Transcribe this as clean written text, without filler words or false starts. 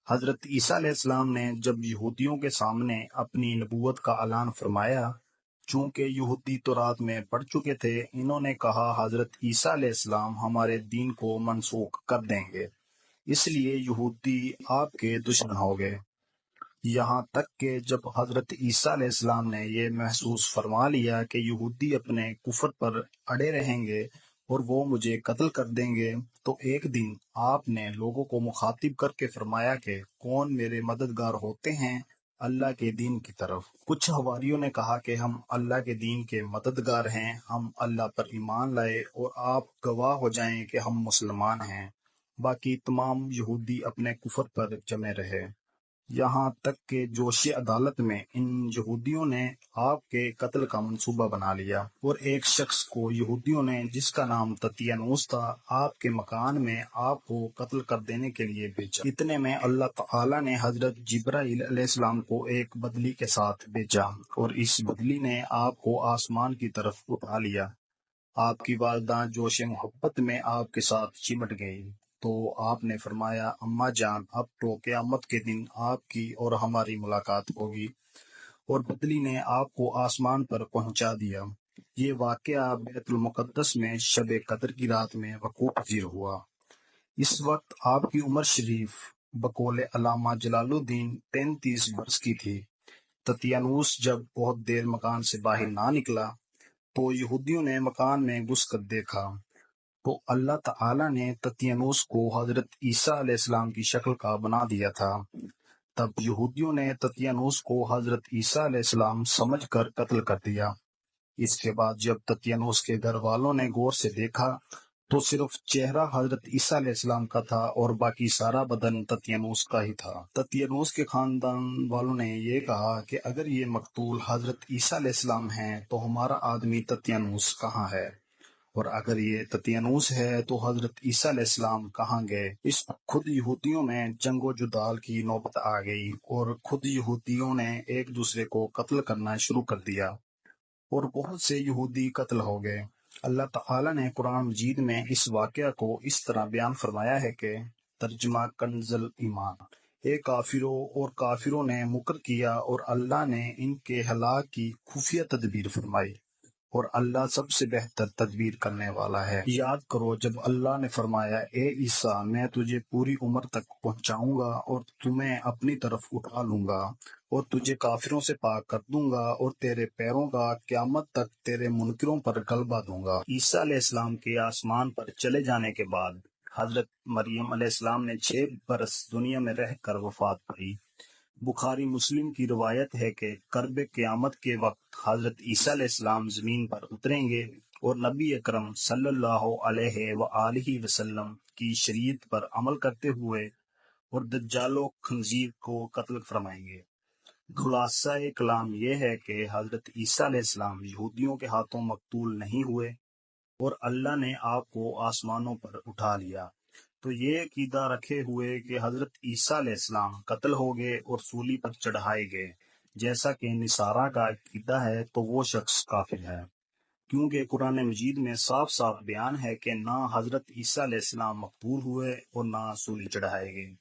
حضرت عیسیٰ علیہ السلام نے جب یہودیوں کے سامنے اپنی نبوت کا اعلان فرمایا، چونکہ یہودی تورات میں پڑھ چکے تھے، انہوں نے کہا حضرت عیسیٰ علیہ السلام ہمارے دین کو منسوخ کر دیں گے، اس لیے یہودی آپ کے دشمن ہو گئے۔ یہاں تک کہ جب حضرت عیسیٰ علیہ السلام نے یہ محسوس فرما لیا کہ یہودی اپنے کفر پر اڑے رہیں گے اور وہ مجھے قتل کر دیں گے، تو ایک دن آپ نے لوگوں کو مخاطب کر کے فرمایا کہ کون میرے مددگار ہوتے ہیں اللہ کے دین کی طرف۔ کچھ حواریوں نے کہا کہ ہم اللہ کے دین کے مددگار ہیں، ہم اللہ پر ایمان لائے اور آپ گواہ ہو جائیں کہ ہم مسلمان ہیں۔ باقی تمام یہودی اپنے کفر پر جمے رہے، یہاں تک کہ جوش عدالت میں ان یہودیوں نے آپ کے قتل کا منصوبہ بنا لیا، اور ایک شخص کو یہودیوں نے جس کا نام تطیانوس تھا آپ کے مکان میں آپ کو قتل کر دینے کے لیے بھیجا۔ اتنے میں اللہ تعالیٰ نے حضرت جبرائیل علیہ السلام کو ایک بدلی کے ساتھ بھیجا، اور اس بدلی نے آپ کو آسمان کی طرف اٹھا لیا۔ آپ کی والدہ جوش محبت میں آپ کے ساتھ چمٹ گئی، تو آپ نے فرمایا اماں جان، اب تو قیامت کے دن آپ کی اور ہماری ملاقات ہوگی، اور بدلی نے آپ کو آسمان پر پہنچا دیا۔ یہ واقعہ بیت المقدس میں شب قدر کی رات میں وقوع پذیر ہوا۔ اس وقت آپ کی عمر شریف بقول علامہ جلال الدین 33 برس کی تھی۔ تطیانوس جب بہت دیر مکان سے باہر نہ نکلا تو یہودیوں نے مکان میں گھس کر دیکھا، تو اللہ تعالیٰ نے تطیانوس کو حضرت عیسیٰ علیہ السلام کی شکل کا بنا دیا تھا۔ تب یہودیوں نے تطیانوس کو حضرت عیسیٰ علیہ السلام سمجھ کر قتل کر دیا۔ اس کے بعد جب تطیانوس کے گھر والوں نے غور سے دیکھا تو صرف چہرہ حضرت عیسیٰ علیہ السلام کا تھا اور باقی سارا بدن تطیانوس کا ہی تھا۔ تطیانوس کے خاندان والوں نے یہ کہا کہ اگر یہ مقتول حضرت عیسیٰ علیہ السلام ہیں تو ہمارا آدمی تطیانوس کہاں ہے، اور اگر یہ تطیانوس ہے تو حضرت عیسیٰ علیہ السلام کہاں گئے۔ اس خود یہودیوں میں جنگ و جدال کی نوبت آ گئی، اور خود یہودیوں نے ایک دوسرے کو قتل کرنا شروع کر دیا، اور بہت سے یہودی قتل ہو گئے۔ اللہ تعالیٰ نے قرآن مجید میں اس واقعہ کو اس طرح بیان فرمایا ہے کہ ترجمہ کنز ایمان، اے کافروں، اور کافروں نے مکر کیا اور اللہ نے ان کے ہلاک کی خفیہ تدبیر فرمائی، اور اللہ سب سے بہتر تدبیر کرنے والا ہے۔ یاد کرو جب اللہ نے فرمایا اے عیسیٰ، میں تجھے پوری عمر تک پہنچاؤں گا اور تمہیں اپنی طرف اٹھا لوں گا اور تجھے کافروں سے پاک کر دوں گا اور تیرے پیروں کا قیامت تک تیرے منکروں پر غلبہ دوں گا۔ عیسیٰ علیہ السلام کے آسمان پر چلے جانے کے بعد حضرت مریم علیہ السلام نے 6 برس دنیا میں رہ کر وفات پائی۔ بخاری مسلم کی روایت ہے کہ قرب قیامت کے وقت حضرت عیسیٰ علیہ السلام زمین پر اتریں گے اور نبی اکرم صلی اللہ علیہ وآلہ وسلم کی شریعت پر عمل کرتے ہوئے اور دجال و خنزیر کو قتل فرمائیں گے۔ خلاصہ کلام یہ ہے کہ حضرت عیسیٰ علیہ السلام یہودیوں کے ہاتھوں مقتول نہیں ہوئے اور اللہ نے آپ کو آسمانوں پر اٹھا لیا۔ تو یہ عقیدہ رکھے ہوئے کہ حضرت عیسیٰ علیہ السلام قتل ہو گئے اور سولی پر چڑھائے گئے جیسا کہ نصارہ کا عقیدہ ہے، تو وہ شخص کافر ہے، کیونکہ قرآن مجید میں صاف صاف بیان ہے کہ نہ حضرت عیسیٰ علیہ السلام مقتول ہوئے اور نہ سولی چڑھائے گئے۔